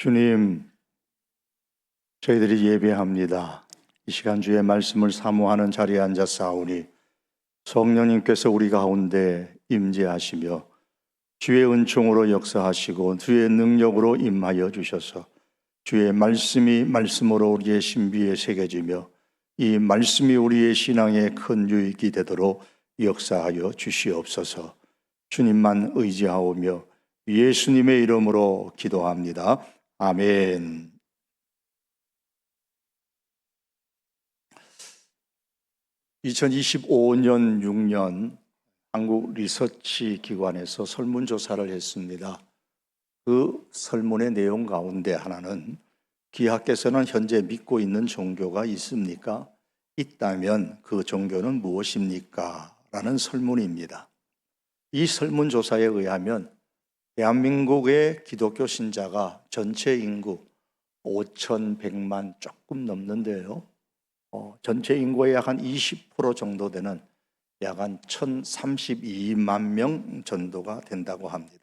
주님, 저희들이 예배합니다. 이 시간 주의 말씀을 사모하는 자리에 앉아 싸우니 성령님께서 우리 가운데 임재하시며 주의 은총으로 역사하시고 주의 능력으로 임하여 주셔서 주의 말씀이 말씀으로 우리의 신비에 새겨지며 이 말씀이 우리의 신앙에 큰 유익이 되도록 역사하여 주시옵소서. 주님만 의지하오며 예수님의 이름으로 기도합니다. 아멘. 2025년 6년 한국 리서치 기관에서 설문조사를 했습니다. 그 설문의 내용 가운데 하나는 기하께서는 현재 믿고 있는 종교가 있습니까? 있다면 그 종교는 무엇입니까? 라는 설문입니다. 이 설문조사에 의하면 대한민국의 기독교 신자가 전체 인구 5,100만 조금 넘는데요. 전체 인구의 약 한 20% 정도 되는 약 한 1,032만 명 정도가 된다고 합니다.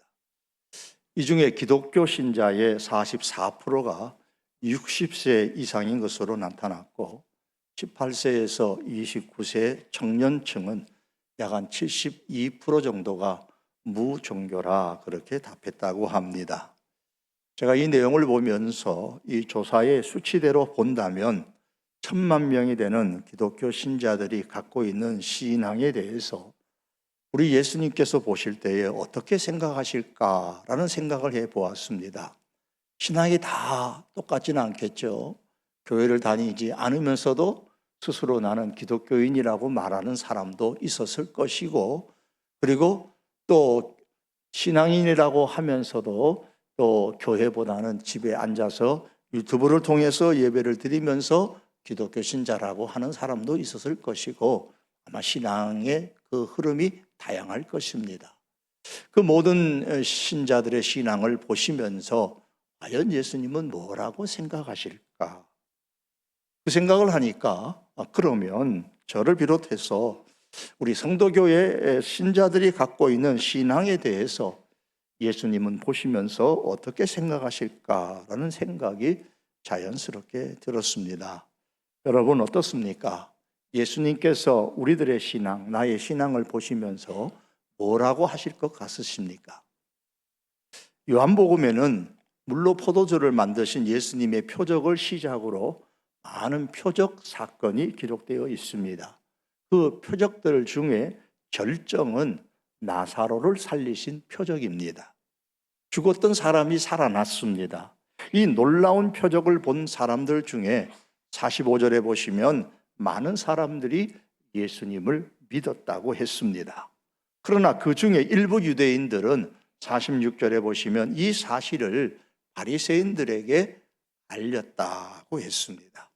이 중에 기독교 신자의 44%가 60세 이상인 것으로 나타났고 18세에서 29세 청년층은 약 한 72% 정도가 무종교라 그렇게 답했다고 합니다. 제가 이 내용을 보면서 이 조사의 수치대로 본다면 1,000만 명이 되는 기독교 신자들이 갖고 있는 신앙에 대해서 우리 예수님께서 보실 때에 어떻게 생각하실까라는 생각을 해보았습니다. 신앙이 다 똑같지는 않겠죠. 교회를 다니지 않으면서도 스스로 나는 기독교인이라고 말하는 사람도 있었을 것이고, 그리고 또 신앙인이라고 하면서도 또 교회보다는 집에 앉아서 유튜브를 통해서 예배를 드리면서 기독교 신자라고 하는 사람도 있었을 것이고, 아마 신앙의 그 흐름이 다양할 것입니다. 그 모든 신자들의 신앙을 보시면서 과연 예수님은 뭐라고 생각하실까? 그 생각을 하니까 그러면 저를 비롯해서 우리 성도교회 신자들이 갖고 있는 신앙에 대해서 예수님은 보시면서 어떻게 생각하실까라는 생각이 자연스럽게 들었습니다. 여러분 어떻습니까? 예수님께서 우리들의 신앙, 나의 신앙을 보시면서 뭐라고 하실 것 같으십니까? 요한복음에는 물로 포도주를 만드신 예수님의 표적을 시작으로 많은 표적 사건이 기록되어 있습니다. 그 표적들 중에 결정은 나사로를 살리신 표적입니다. 죽었던 사람이 살아났습니다. 이 놀라운 표적을 본 사람들 중에 45절에 보시면 많은 사람들이 예수님을 믿었다고 했습니다. 그러나 그 중에 일부 유대인들은 46절에 보시면 이 사실을 바리새인들에게 알렸다고 했습니다.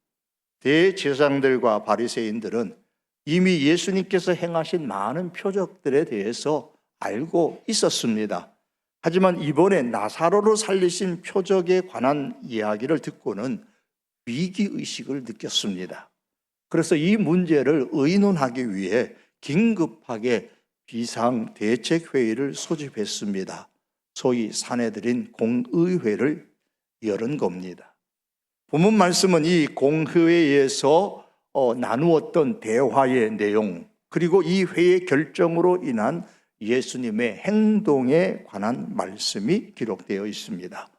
대제사장들과 바리새인들은 이미 예수님께서 행하신 많은 표적들에 대해서 알고 있었습니다. 하지만 이번에 나사로를 살리신 표적에 관한 이야기를 듣고는 위기의식을 느꼈습니다. 그래서 이 문제를 의논하기 위해 긴급하게 비상대책회의를 소집했습니다. 소위 사내들인 공의회를 열은 겁니다. 본문 말씀은 이 공회에서 나누었던 대화의 내용, 그리고 이 회의 결정으로 인한 예수님의 행동에 관한 말씀이 기록되어 있습니다.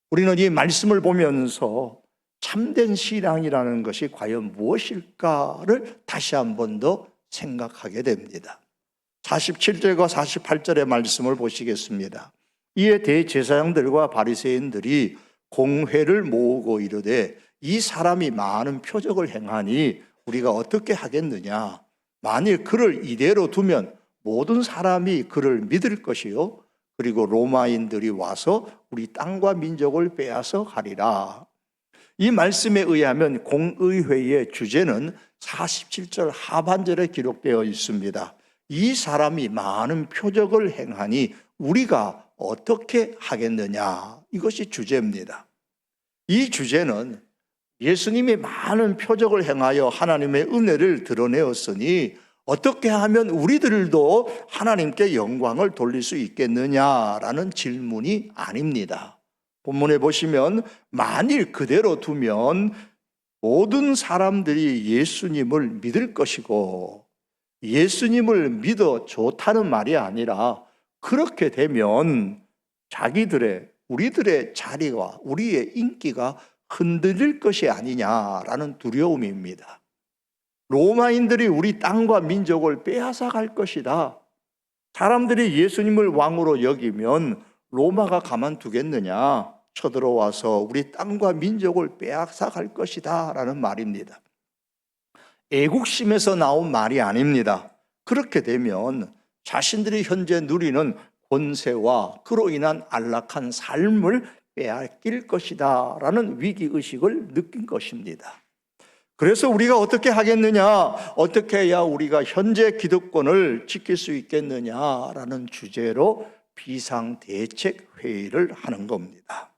우리는 이 말씀을 보면서 참된 신앙이라는 것이 과연 무엇일까를 다시 한 번 더 생각하게 됩니다. 47절과 48절의 말씀을 보시겠습니다. 이에 대제사장들과 바리새인들이 공회를 모으고 이르되 이 사람이 많은 표적을 행하니 우리가 어떻게 하겠느냐? 만일 그를 이대로 두면 모든 사람이 그를 믿을 것이요, 그리고 로마인들이 와서 우리 땅과 민족을 빼앗아 가리라. 이 말씀에 의하면 공의회의 주제는 47절 하반절에 기록되어 있습니다. 이 사람이 많은 표적을 행하니 우리가 어떻게 하겠느냐, 이것이 주제입니다. 이 주제는 예수님이 많은 표적을 행하여 하나님의 은혜를 드러내었으니 어떻게 하면 우리들도 하나님께 영광을 돌릴 수 있겠느냐라는 질문이 아닙니다. 본문에 보시면 만일 그대로 두면 모든 사람들이 예수님을 믿을 것이고, 예수님을 믿어 좋다는 말이 아니라 그렇게 되면 우리들의 자리와 우리의 인기가 흔들릴 것이 아니냐라는 두려움입니다. 로마인들이 우리 땅과 민족을 빼앗아갈 것이다. 사람들이 예수님을 왕으로 여기면 로마가 가만두겠느냐? 쳐들어와서 우리 땅과 민족을 빼앗아갈 것이다 라는 말입니다. 애국심에서 나온 말이 아닙니다. 그렇게 되면 자신들이 현재 누리는 권세와 그로 인한 안락한 삶을 빼앗길 것이다 라는 위기의식을 느낀 것입니다. 그래서 우리가 어떻게 하겠느냐, 어떻게 해야 우리가 현재 기득권을 지킬 수 있겠느냐라는 주제로 비상대책회의를 하는 겁니다.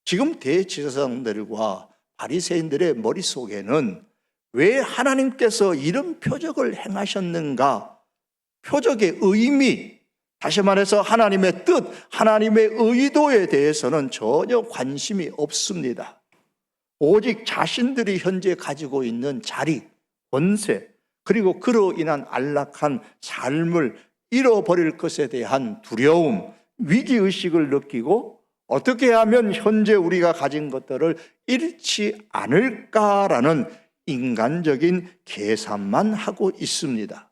지금 대제사장들과 바리새인들의 머릿속에는 왜 하나님께서 이런 표적을 행하셨는가, 표적의 의미, 다시 말해서 하나님의 뜻, 하나님의 의도에 대해서는 전혀 관심이 없습니다. 오직 자신들이 현재 가지고 있는 자리, 권세, 그리고 그로 인한 안락한 삶을 잃어버릴 것에 대한 두려움, 위기의식을 느끼고 어떻게 하면 현재 우리가 가진 것들을 잃지 않을까라는 인간적인 계산만 하고 있습니다.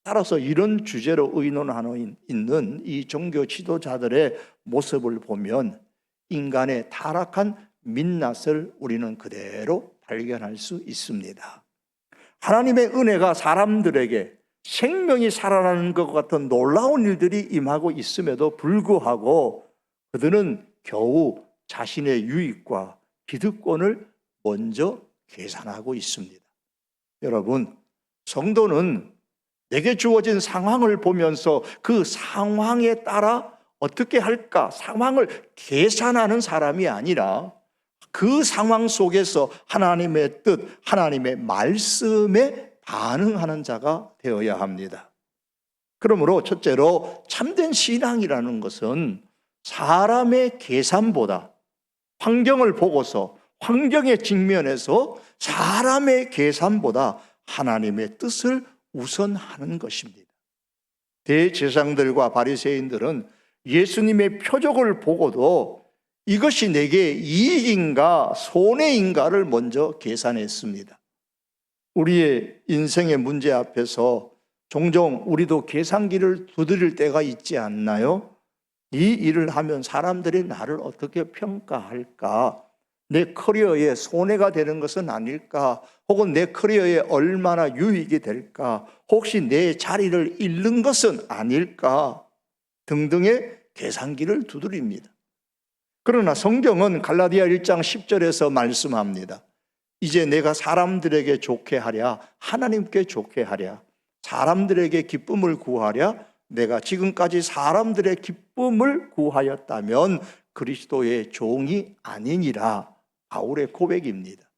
따라서 이런 주제로 의논하고 있는 이 종교 지도자들의 모습을 보면 인간의 타락한 민낯을 우리는 그대로 발견할 수 있습니다. 하나님의 은혜가 사람들에게 생명이 살아나는 것 같은 놀라운 일들이 임하고 있음에도 불구하고 그들은 겨우 자신의 유익과 기득권을 먼저 계산하고 있습니다. 여러분, 성도는 내게 주어진 상황을 보면서 그 상황에 따라 어떻게 할까 상황을 계산하는 사람이 아니라 그 상황 속에서 하나님의 뜻, 하나님의 말씀에 반응하는 자가 되어야 합니다. 그러므로 첫째로 참된 신앙이라는 것은 사람의 계산보다 환경을 보고서 환경에 직면해서 사람의 계산보다 하나님의 뜻을 우선하는 것입니다. 대제사장들과 바리새인들은 예수님의 표적을 보고도 이것이 내게 이익인가 손해인가를 먼저 계산했습니다. 우리의 인생의 문제 앞에서 종종 우리도 계산기를 두드릴 때가 있지 않나요? 이 일을 하면 사람들이 나를 어떻게 평가할까? 내 커리어에 손해가 되는 것은 아닐까? 혹은 내 커리어에 얼마나 유익이 될까? 혹시 내 자리를 잃는 것은 아닐까? 등등의 계산기를 두드립니다. 그러나 성경은 갈라디아 1장 10절에서 말씀합니다. 이제 내가 사람들에게 좋게 하랴, 하나님께 좋게 하랴, 사람들에게 기쁨을 구하랴, 내가 지금까지 사람들의 기쁨을 구하였다면 그리스도의 종이 아니니라. 바울의 고백입니다.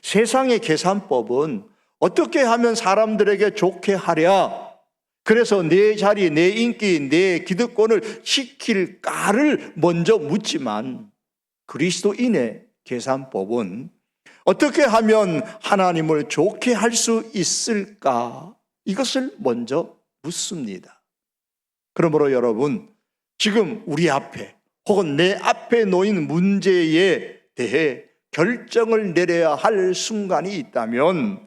세상의 계산법은 어떻게 하면 사람들에게 좋게 하랴, 그래서 내 자리, 내 인기, 내 기득권을 지킬까를 먼저 묻지만 그리스도인의 계산법은 어떻게 하면 하나님을 좋게 할 수 있을까? 이것을 먼저 묻습니다. 그러므로 여러분, 지금 우리 앞에 혹은 내 앞에 놓인 문제에 대해 결정을 내려야 할 순간이 있다면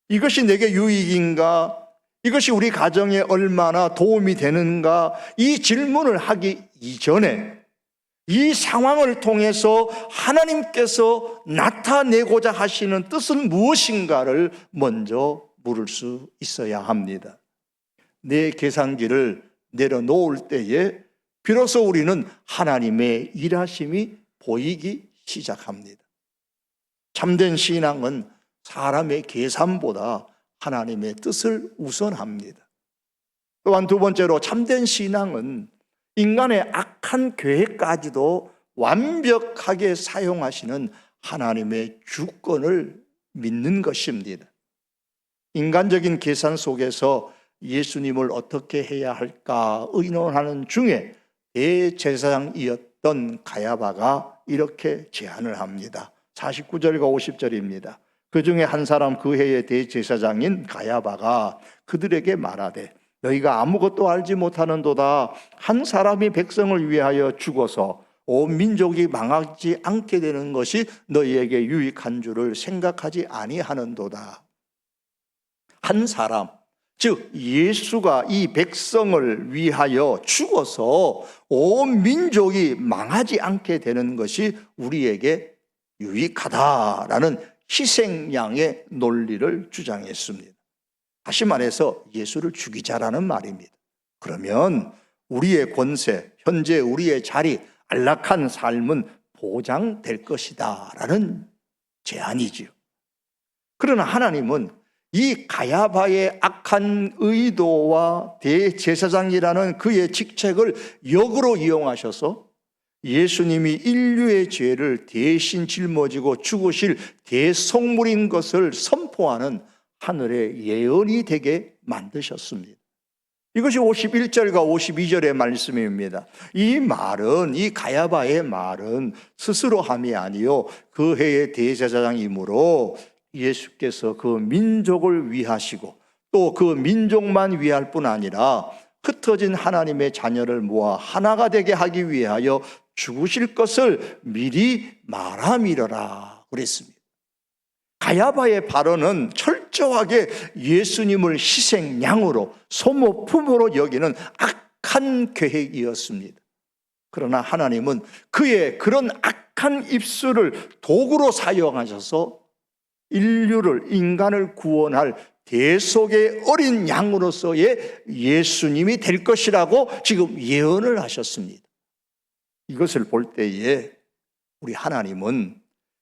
이것이 내게 유익인가? 이것이 우리 가정에 얼마나 도움이 되는가? 이 질문을 하기 이전에 이 상황을 통해서 하나님께서 나타내고자 하시는 뜻은 무엇인가를 먼저 물을 수 있어야 합니다. 내 계산기를 내려놓을 때에 비로소 우리는 하나님의 일하심이 보이기 시작합니다. 참된 신앙은 사람의 계산보다 하나님의 뜻을 우선합니다. 또한 두 번째로 참된 신앙은 인간의 악한 계획까지도 완벽하게 사용하시는 하나님의 주권을 믿는 것입니다. 인간적인 계산 속에서 예수님을 어떻게 해야 할까 의논하는 중에 대제사장이었던 있던 가야바가 이렇게 제안을 합니다. 49절과 50절입니다. 그 중에 한 사람 그 해의 대제사장인 가야바가 그들에게 말하되 너희가 아무것도 알지 못하는도다. 한 사람이 백성을 위하여 죽어서 온 민족이 망하지 않게 되는 것이 너희에게 유익한 줄을 생각하지 아니하는도다. 한 사람, 즉 예수가 이 백성을 위하여 죽어서 온 민족이 망하지 않게 되는 것이 우리에게 유익하다라는 희생양의 논리를 주장했습니다. 다시 말해서 예수를 죽이자라는 말입니다. 그러면 우리의 권세, 현재 우리의 자리, 안락한 삶은 보장될 것이다 라는 제안이지요. 그러나 하나님은 이 가야바의 악한 의도와 대제사장이라는 그의 직책을 역으로 이용하셔서 예수님이 인류의 죄를 대신 짊어지고 죽으실 대속물인 것을 선포하는 하늘의 예언이 되게 만드셨습니다. 이것이 51절과 52절의 말씀입니다. 이 말은, 이 가야바의 말은 스스로 함이 아니요 그 해의 대제사장이므로 예수께서 그 민족을 위하시고 또 그 민족만 위할 뿐 아니라 흩어진 하나님의 자녀를 모아 하나가 되게 하기 위하여 죽으실 것을 미리 말함이러라 그랬습니다. 가야바의 발언은 철저하게 예수님을 희생양으로 소모품으로 여기는 악한 계획이었습니다. 그러나 하나님은 그의 그런 악한 입술을 도구로 사용하셔서 인간을 구원할 대속의 어린 양으로서의 예수님이 될 것이라고 지금 예언을 하셨습니다. 이것을 볼 때에 우리 하나님은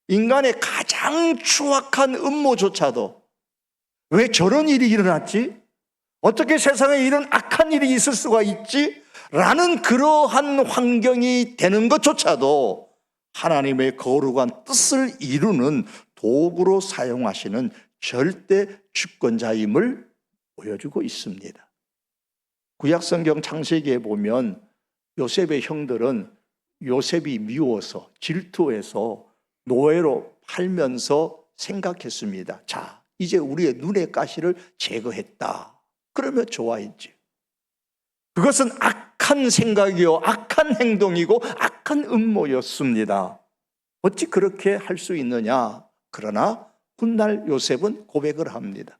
인간의 가장 추악한 음모조차도 왜 저런 일이 일어났지? 어떻게 세상에 이런 악한 일이 있을 수가 있지? 라는 그러한 환경이 되는 것조차도 하나님의 거룩한 뜻을 이루는 도구로 사용하시는 절대 주권자임을 보여주고 있습니다. 구약성경 창세기에 보면 요셉의 형들은 요셉이 미워서 질투해서 노예로 팔면서 생각했습니다. 자, 이제 우리의 눈의 가시를 제거했다. 그러면 좋아했지. 그것은 악한 생각이요, 악한 행동이고 악한 음모였습니다. 어찌 그렇게 할 수 있느냐? 그러나 훗날 요셉은 고백을 합니다.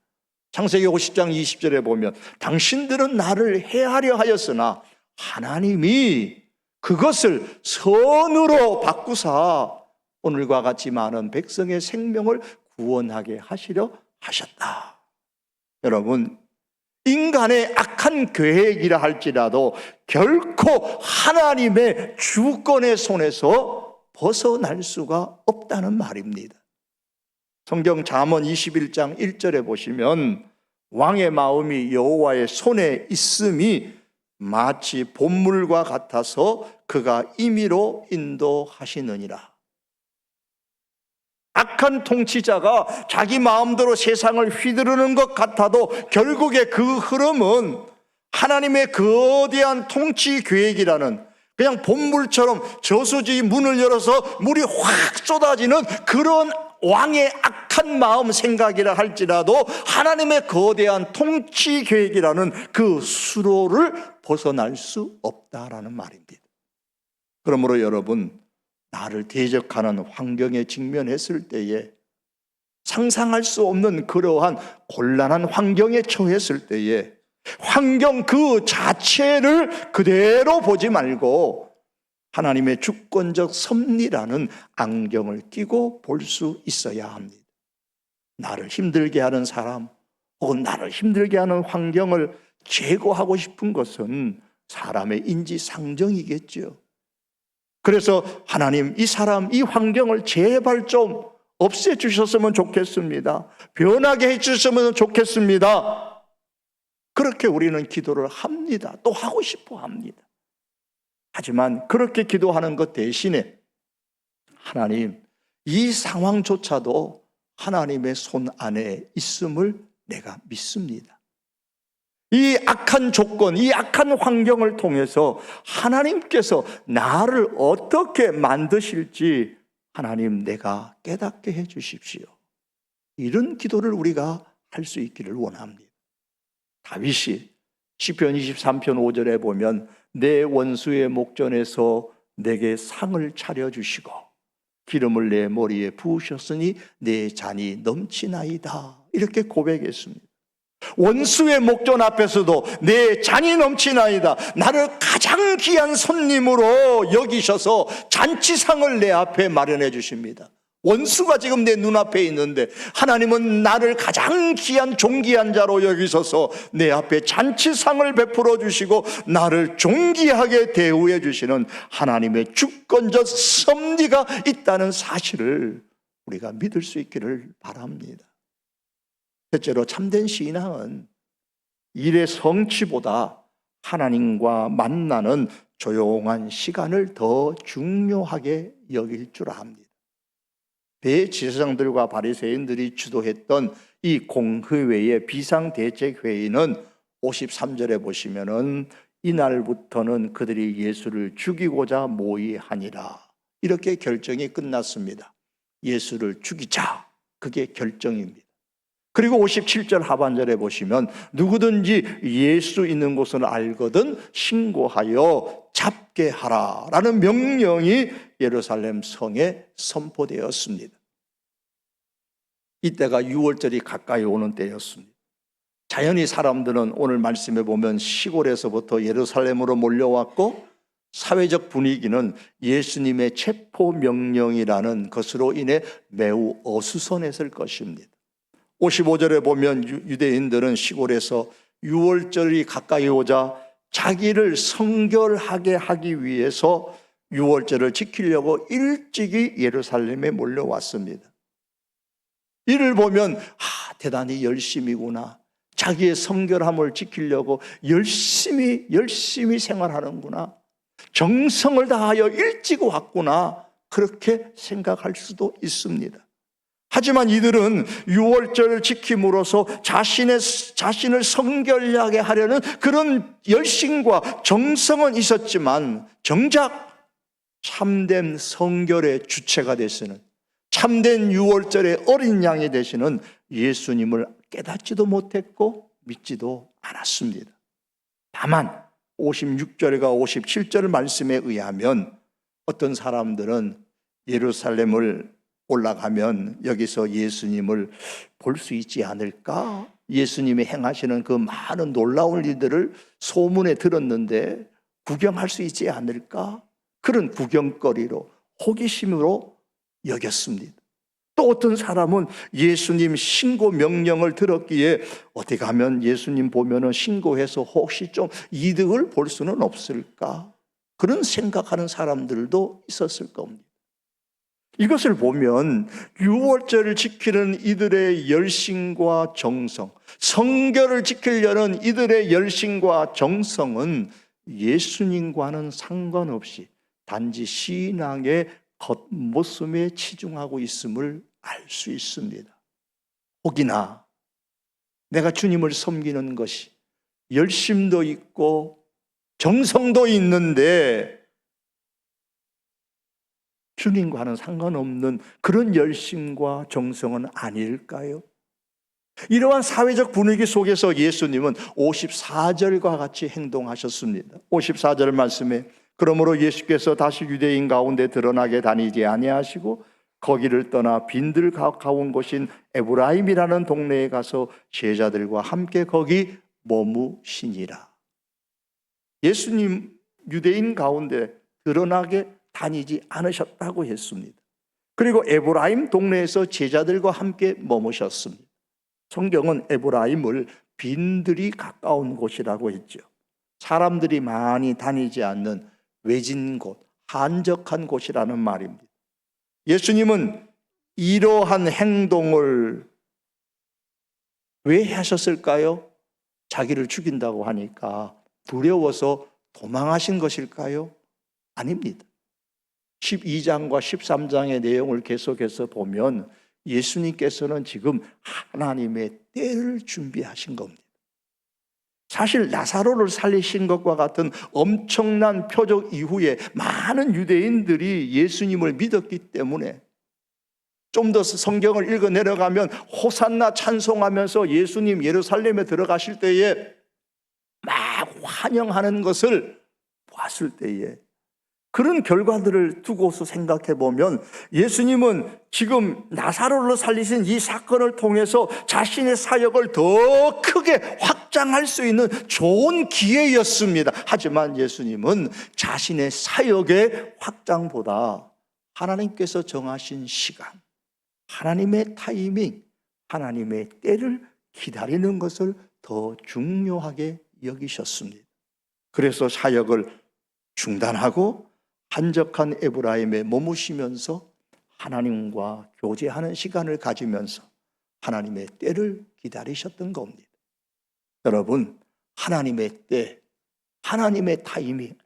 창세기 50장 20절에 보면 당신들은 나를 해하려 하였으나 하나님이 그것을 선으로 바꾸사 오늘과 같이 많은 백성의 생명을 구원하게 하시려 하셨다. 여러분, 인간의 악한 계획이라 할지라도 결코 하나님의 주권의 손에서 벗어날 수가 없다는 말입니다. 성경 잠언 21장 1절에 보시면 왕의 마음이 여호와의 손에 있음이 마치 봇물과 같아서 그가 임의로 인도하시느니라. 악한 통치자가 자기 마음대로 세상을 휘두르는 것 같아도 결국에 그 흐름은 하나님의 거대한 통치 계획이라는, 그냥 봇물처럼 저수지 문을 열어서 물이 확 쏟아지는 그런 왕의 악한 마음 생각이라 할지라도 하나님의 거대한 통치 계획이라는 그 수로를 벗어날 수 없다라는 말입니다. 그러므로 여러분, 나를 대적하는 환경에 직면했을 때에, 상상할 수 없는 그러한 곤란한 환경에 처했을 때에 환경 그 자체를 그대로 보지 말고 하나님의 주권적 섭리라는 안경을 끼고 볼 수 있어야 합니다. 나를 힘들게 하는 사람 혹은 나를 힘들게 하는 환경을 제거하고 싶은 것은 사람의 인지상정이겠죠. 그래서 하나님, 이 사람, 이 환경을 제발 좀 없애주셨으면 좋겠습니다. 변하게 해주셨으면 좋겠습니다. 그렇게 우리는 기도를 합니다. 또 하고 싶어 합니다. 하지만 그렇게 기도하는 것 대신에 하나님, 이 상황조차도 하나님의 손 안에 있음을 내가 믿습니다. 이 악한 조건, 이 악한 환경을 통해서 하나님께서 나를 어떻게 만드실지 하나님 내가 깨닫게 해 주십시오. 이런 기도를 우리가 할 수 있기를 원합니다. 다윗이 시편 23편 5절에 보면 내 원수의 목전에서 내게 상을 차려주시고 기름을 내 머리에 부으셨으니 내 잔이 넘치나이다. 이렇게 고백했습니다. 원수의 목전 앞에서도 내 잔이 넘치나이다. 나를 가장 귀한 손님으로 여기셔서 잔치상을 내 앞에 마련해 주십니다. 원수가 지금 내 눈앞에 있는데 하나님은 나를 가장 귀한 존귀한 자로 여기셔서 내 앞에 잔치상을 베풀어 주시고 나를 존귀하게 대우해 주시는 하나님의 주권적 섭리가 있다는 사실을 우리가 믿을 수 있기를 바랍니다. 첫째로 참된 신앙은 일의 성취보다 하나님과 만나는 조용한 시간을 더 중요하게 여길 줄 압니다. 대제사장들과 바리새인들이 주도했던 이 공회의 비상대책회의는 53절에 보시면은 이날부터는 그들이 예수를 죽이고자 모의하니라 이렇게 결정이 끝났습니다. 예수를 죽이자, 그게 결정입니다. 그리고 57절 하반절에 보시면 누구든지 예수 있는 곳을 알거든 신고하여 잡게 하라 라는 명령이 예루살렘 성에 선포되었습니다. 이때가 6월절이 가까이 오는 때였습니다. 자연히 사람들은 오늘 말씀에 보면 시골에서부터 예루살렘으로 몰려왔고 사회적 분위기는 예수님의 체포 명령이라는 것으로 인해 매우 어수선했을 것입니다. 55절에 보면 유대인들은 시골에서 6월절이 가까이 오자 자기를 성결하게 하기 위해서 6월절을 지키려고 일찍이 예루살렘에 몰려왔습니다. 이를 보면 대단히 열심이구나. 자기의 성결함을 지키려고 열심히 생활하는구나. 정성을 다하여 일찍 왔구나. 그렇게 생각할 수도 있습니다. 하지만 이들은 6월절을 지킴으로써 자신을 성결하게 하려는 그런 열심과 정성은 있었지만 정작 참된 성결의 주체가 되시는 참된 6월절의 어린 양이 되시는 예수님을 깨닫지도 못했고 믿지도 않았습니다. 다만 56절과 57절 말씀에 의하면 어떤 사람들은 예루살렘을 올라가면 여기서 예수님을 볼 수 있지 않을까? 예수님이 행하시는 그 많은 놀라운 일들을 소문에 들었는데 구경할 수 있지 않을까? 그런 구경거리로 호기심으로 여겼습니다. 또 어떤 사람은 예수님 신고 명령을 들었기에 어디 가면 예수님 보면은 신고해서 혹시 좀 이득을 볼 수는 없을까? 그런 생각하는 사람들도 있었을 겁니다. 이것을 보면 6월절을 지키는 이들의 열심과 정성, 성결을 지키려는 이들의 열심과 정성은 예수님과는 상관없이 단지 신앙의 겉모습에 치중하고 있음을 알 수 있습니다. 혹이나 내가 주님을 섬기는 것이 열심도 있고 정성도 있는데 주님과는 상관없는 그런 열심과 정성은 아닐까요? 이러한 사회적 분위기 속에서 예수님은 54절과 같이 행동하셨습니다. 54절 말씀에 그러므로 예수께서 다시 유대인 가운데 드러나게 다니지 아니하시고 거기를 떠나 빈들 가까운 곳인 에브라임이라는 동네에 가서 제자들과 함께 거기 머무시니라. 예수님 유대인 가운데 드러나게 다니지 않으셨다고 했습니다. 그리고 에브라임 동네에서 제자들과 함께 머무셨습니다. 성경은 에브라임을 빈들이 가까운 곳이라고 했죠. 사람들이 많이 다니지 않는 외진 곳, 한적한 곳이라는 말입니다. 예수님은 이러한 행동을 왜 하셨을까요? 자기를 죽인다고 하니까 두려워서 도망하신 것일까요? 아닙니다. 12장과 13장의 내용을 계속해서 보면 예수님께서는 지금 하나님의 때를 준비하신 겁니다. 사실 나사로를 살리신 것과 같은 엄청난 표적 이후에 많은 유대인들이 예수님을 믿었기 때문에 좀 더 성경을 읽어 내려가면 호산나 찬송하면서 예수님 예루살렘에 들어가실 때에 막 환영하는 것을 보았을 때에 그런 결과들을 두고서 생각해 보면 예수님은 지금 나사로를 살리신 이 사건을 통해서 자신의 사역을 더 크게 확장할 수 있는 좋은 기회였습니다. 하지만 예수님은 자신의 사역의 확장보다 하나님께서 정하신 시간, 하나님의 타이밍, 하나님의 때를 기다리는 것을 더 중요하게 여기셨습니다. 그래서 사역을 중단하고 한적한 에브라임에 머무시면서 하나님과 교제하는 시간을 가지면서 하나님의 때를 기다리셨던 겁니다. 여러분, 하나님의 때, 하나님의 타이밍,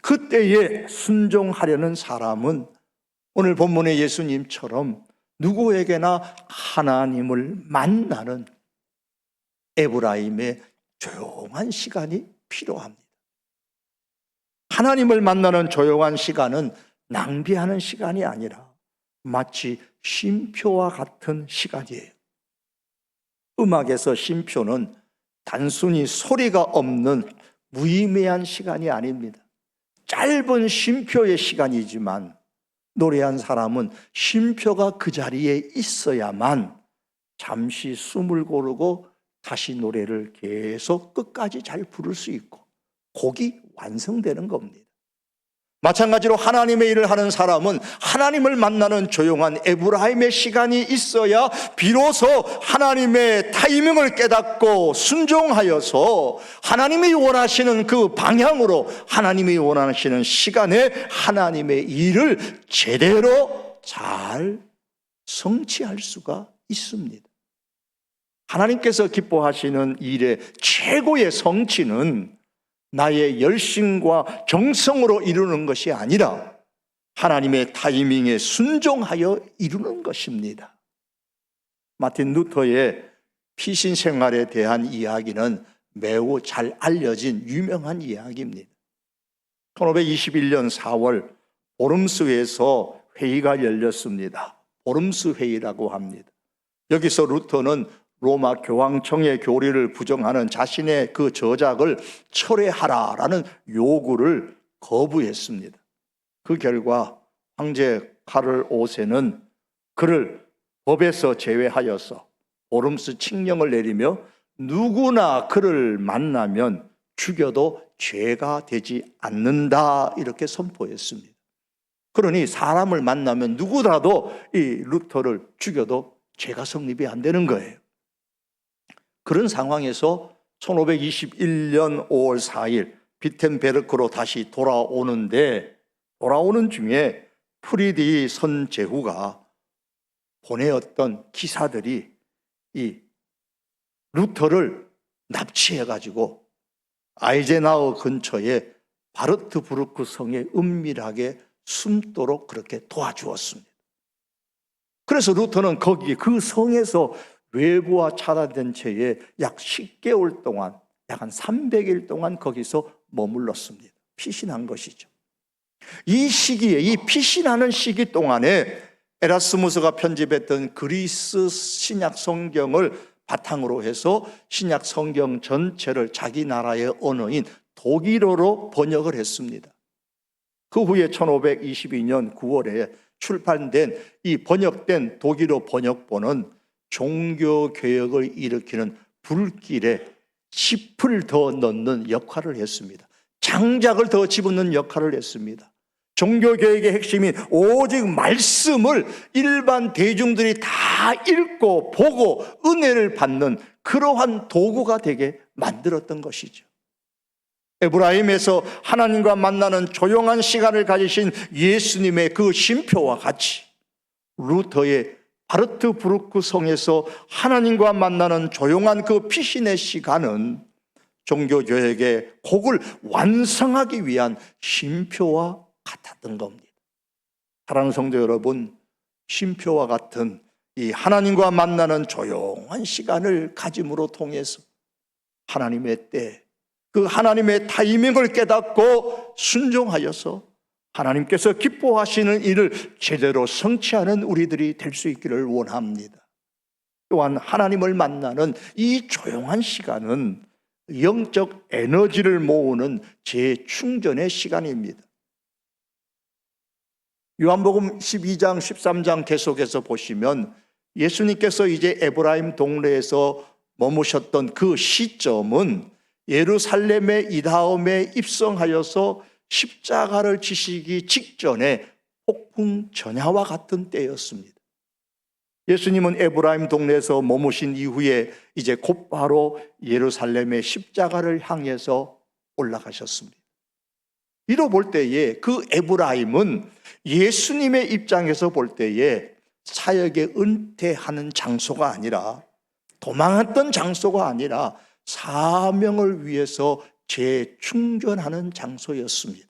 그 때에 순종하려는 사람은 오늘 본문의 예수님처럼 누구에게나 하나님을 만나는 에브라임의 조용한 시간이 필요합니다. 하나님을 만나는 조용한 시간은 낭비하는 시간이 아니라 마치 쉼표와 같은 시간이에요. 음악에서 쉼표는 단순히 소리가 없는 무의미한 시간이 아닙니다. 짧은 쉼표의 시간이지만 노래한 사람은 쉼표가 그 자리에 있어야만 잠시 숨을 고르고 다시 노래를 계속 끝까지 잘 부를 수 있고 곡이 완성되는 겁니다. 마찬가지로 하나님의 일을 하는 사람은 하나님을 만나는 조용한 에브라임의 시간이 있어야 비로소 하나님의 타이밍을 깨닫고 순종하여서 하나님이 원하시는 그 방향으로 하나님이 원하시는 시간에 하나님의 일을 제대로 잘 성취할 수가 있습니다. 하나님께서 기뻐하시는 일의 최고의 성취는 나의 열심과 정성으로 이루는 것이 아니라 하나님의 타이밍에 순종하여 이루는 것입니다. 마틴 루터의 피신 생활에 대한 이야기는 매우 잘 알려진 유명한 이야기입니다. 1521년 4월 보름스에서 회의가 열렸습니다. 보름스 회의라고 합니다. 여기서 루터는 로마 교황청의 교리를 부정하는 자신의 그 저작을 철회하라라는 요구를 거부했습니다. 그 결과 황제 카를 5세는 그를 법에서 제외하여서 보름스 칙령을 내리며 누구나 그를 만나면 죽여도 죄가 되지 않는다 이렇게 선포했습니다. 그러니 사람을 만나면 누구라도 이 루터를 죽여도 죄가 성립이 안 되는 거예요. 그런 상황에서 1521년 5월 4일 비텐베르크로 다시 돌아오는 중에 프리디 선제후가 보내었던 기사들이 이 루터를 납치해가지고 아이제나워 근처에 바르트부르크 성에 은밀하게 숨도록 그렇게 도와주었습니다. 그래서 루터는 거기 그 성에서 외부와 차단된 채에 약 10개월 동안, 약 한 300일 동안 거기서 머물렀습니다. 피신한 것이죠. 이 시기에, 이 피신하는 시기 동안에 에라스무스가 편집했던 그리스 신약 성경을 바탕으로 해서 신약 성경 전체를 자기 나라의 언어인 독일어로 번역을 했습니다. 그 후에 1522년 9월에 출판된 이 번역된 독일어 번역본은 종교개혁을 일으키는 불길에 짚을 더 넣는 역할을 했습니다. 장작을 더 집어넣는 역할을 했습니다. 종교개혁의 핵심인 오직 말씀을 일반 대중들이 다 읽고 보고 은혜를 받는 그러한 도구가 되게 만들었던 것이죠. 에브라임에서 하나님과 만나는 조용한 시간을 가지신 예수님의 그 쉼표와 같이 루터의 바르트부르크 성에서 하나님과 만나는 조용한 그 피신의 시간은 종교개혁의 곡을 완성하기 위한 쉼표와 같았던 겁니다. 사랑하는 성도 여러분, 쉼표와 같은 이 하나님과 만나는 조용한 시간을 가짐으로 통해서 하나님의 때, 그 하나님의 타이밍을 깨닫고 순종하여서 하나님께서 기뻐하시는 일을 제대로 성취하는 우리들이 될 수 있기를 원합니다. 또한 하나님을 만나는 이 조용한 시간은 영적 에너지를 모으는 재충전의 시간입니다. 요한복음 12장 13장 계속해서 보시면 예수님께서 이제 에브라임 동네에서 머무셨던 그 시점은 예루살렘에 이 다음에 입성하여서 십자가를 지시기 직전에 폭풍전야와 같은 때였습니다. 예수님은 에브라임 동네에서 머무신 이후에 이제 곧바로 예루살렘의 십자가를 향해서 올라가셨습니다. 이로 볼 때에 그 에브라임은 예수님의 입장에서 볼 때에 사역에 은퇴하는 장소가 아니라, 도망했던 장소가 아니라 사명을 위해서 재충전하는 장소였습니다.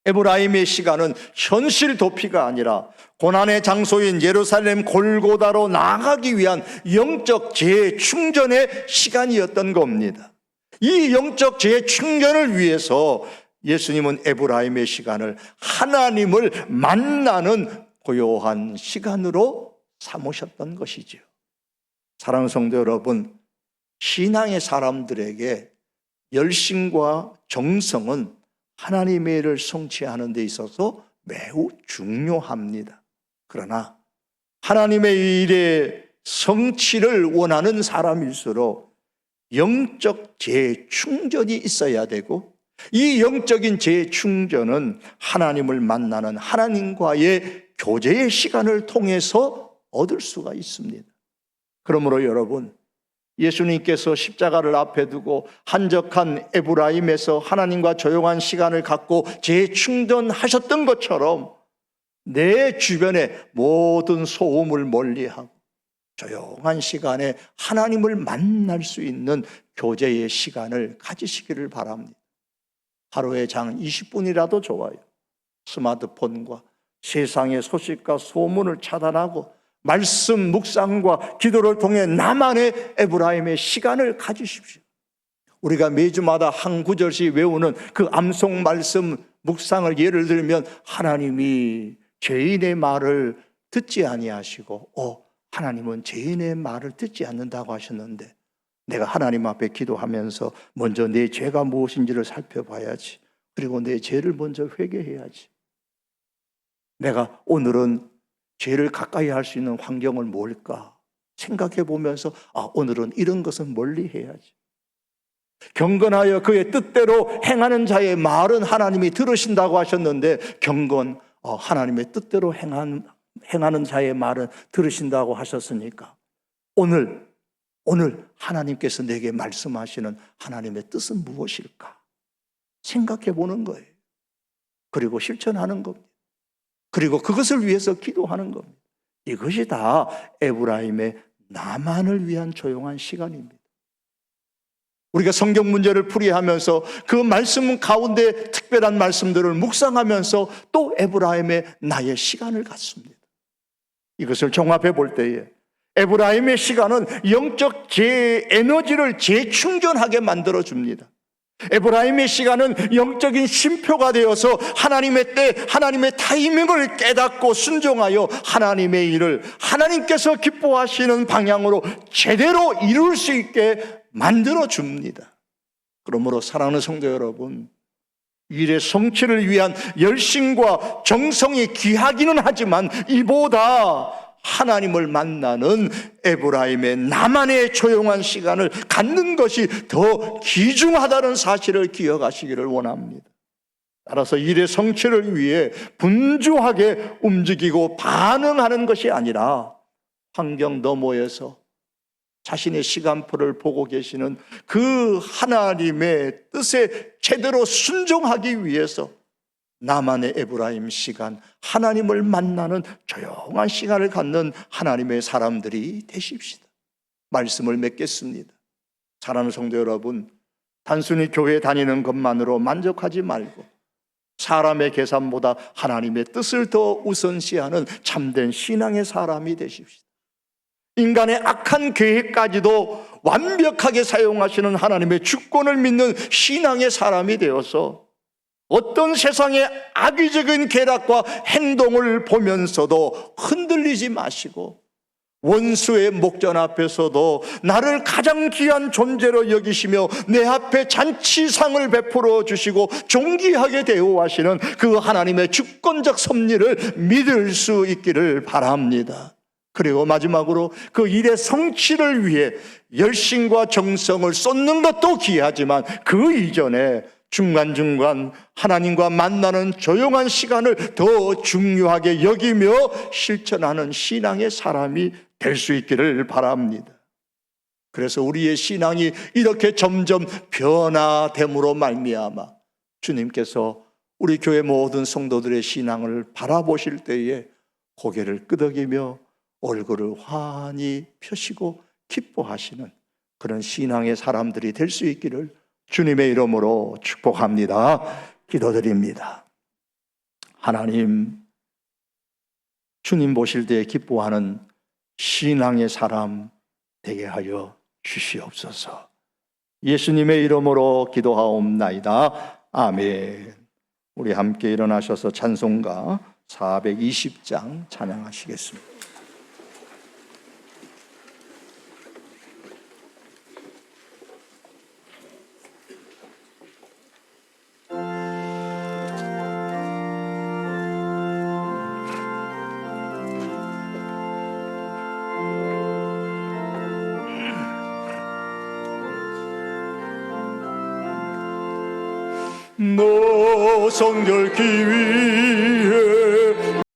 에브라임의 시간은 현실 도피가 아니라 고난의 장소인 예루살렘 골고다로 나아가기 위한 영적 재충전의 시간이었던 겁니다. 이 영적 재충전을 위해서 예수님은 에브라임의 시간을 하나님을 만나는 고요한 시간으로 삼으셨던 것이죠. 사랑하는 성도 여러분, 신앙의 사람들에게 열심과 정성은 하나님의 일을 성취하는 데 있어서 매우 중요합니다. 그러나 하나님의 일의 성취를 원하는 사람일수록 영적 재충전이 있어야 되고, 이 영적인 재충전은 하나님을 만나는 하나님과의 교제의 시간을 통해서 얻을 수가 있습니다. 그러므로 여러분, 예수님께서 십자가를 앞에 두고 한적한 에브라임에서 하나님과 조용한 시간을 갖고 재충전하셨던 것처럼 내 주변의 모든 소음을 멀리하고 조용한 시간에 하나님을 만날 수 있는 교제의 시간을 가지시기를 바랍니다. 하루에 장 20분이라도 좋아요. 스마트폰과 세상의 소식과 소문을 차단하고 말씀 묵상과 기도를 통해 나만의 에브라임의 시간을 가지십시오. 우리가 매주마다 한 구절씩 외우는 그 암송 말씀 묵상을 예를 들면, 하나님이 죄인의 말을 듣지 아니하시고 하나님은 죄인의 말을 듣지 않는다고 하셨는데, 내가 하나님 앞에 기도하면서 먼저 내 죄가 무엇인지를 살펴봐야지. 그리고 내 죄를 먼저 회개해야지. 내가 오늘은 죄를 가까이 할 수 있는 환경은 뭘까 생각해 보면서 오늘은 이런 것은 멀리 해야지. 경건하여 그의 뜻대로 행하는 자의 말은 하나님이 들으신다고 하셨는데, 경건 하나님의 뜻대로 행하는 자의 말은 들으신다고 하셨으니까 오늘 하나님께서 내게 말씀하시는 하나님의 뜻은 무엇일까 생각해 보는 거예요. 그리고 실천하는 겁니다. 그리고 그것을 위해서 기도하는 겁니다. 이것이 다 에브라임의 나만을 위한 조용한 시간입니다. 우리가 성경 문제를 풀이하면서 그 말씀 가운데 특별한 말씀들을 묵상하면서 또 에브라임의 나의 시간을 갖습니다. 이것을 종합해 볼 때에 에브라임의 시간은 영적 에너지를 재충전하게 만들어줍니다. 에브라임의 시간은 영적인 쉼표가 되어서 하나님의 때, 하나님의 타이밍을 깨닫고 순종하여 하나님의 일을 하나님께서 기뻐하시는 방향으로 제대로 이룰 수 있게 만들어줍니다. 그러므로 사랑하는 성도 여러분, 일의 성취를 위한 열심과 정성이 귀하기는 하지만 이보다 하나님을 만나는 에브라임의 나만의 조용한 시간을 갖는 것이 더 귀중하다는 사실을 기억하시기를 원합니다. 따라서 일의 성취를 위해 분주하게 움직이고 반응하는 것이 아니라 환경 너머에서 자신의 시간표를 보고 계시는 그 하나님의 뜻에 제대로 순종하기 위해서 나만의 에브라임 시간, 하나님을 만나는 조용한 시간을 갖는 하나님의 사람들이 되십시다. 말씀을 맺겠습니다. 사랑하는 성도 여러분, 단순히 교회 다니는 것만으로 만족하지 말고 사람의 계산보다 하나님의 뜻을 더 우선시하는 참된 신앙의 사람이 되십시다. 인간의 악한 계획까지도 완벽하게 사용하시는 하나님의 주권을 믿는 신앙의 사람이 되어서 어떤 세상의 악의적인 쾌락과 행동을 보면서도 흔들리지 마시고 원수의 목전 앞에서도 나를 가장 귀한 존재로 여기시며 내 앞에 잔치상을 베풀어 주시고 존귀하게 대우하시는 그 하나님의 주권적 섭리를 믿을 수 있기를 바랍니다. 그리고 마지막으로 그 일의 성취를 위해 열심과 정성을 쏟는 것도 귀하지만 그 이전에 중간중간 하나님과 만나는 조용한 시간을 더 중요하게 여기며 실천하는 신앙의 사람이 될 수 있기를 바랍니다. 그래서 우리의 신앙이 이렇게 점점 변화됨으로 말미암아 주님께서 우리 교회 모든 성도들의 신앙을 바라보실 때에 고개를 끄덕이며 얼굴을 환히 펴시고 기뻐하시는 그런 신앙의 사람들이 될 수 있기를 주님의 이름으로 축복합니다. 기도드립니다. 하나님, 주님 보실 때 기뻐하는 신앙의 사람 되게 하여 주시옵소서. 예수님의 이름으로 기도하옵나이다. 아멘. 우리 함께 일어나셔서 찬송가 420장 찬양하시겠습니다. 너 성결기 위해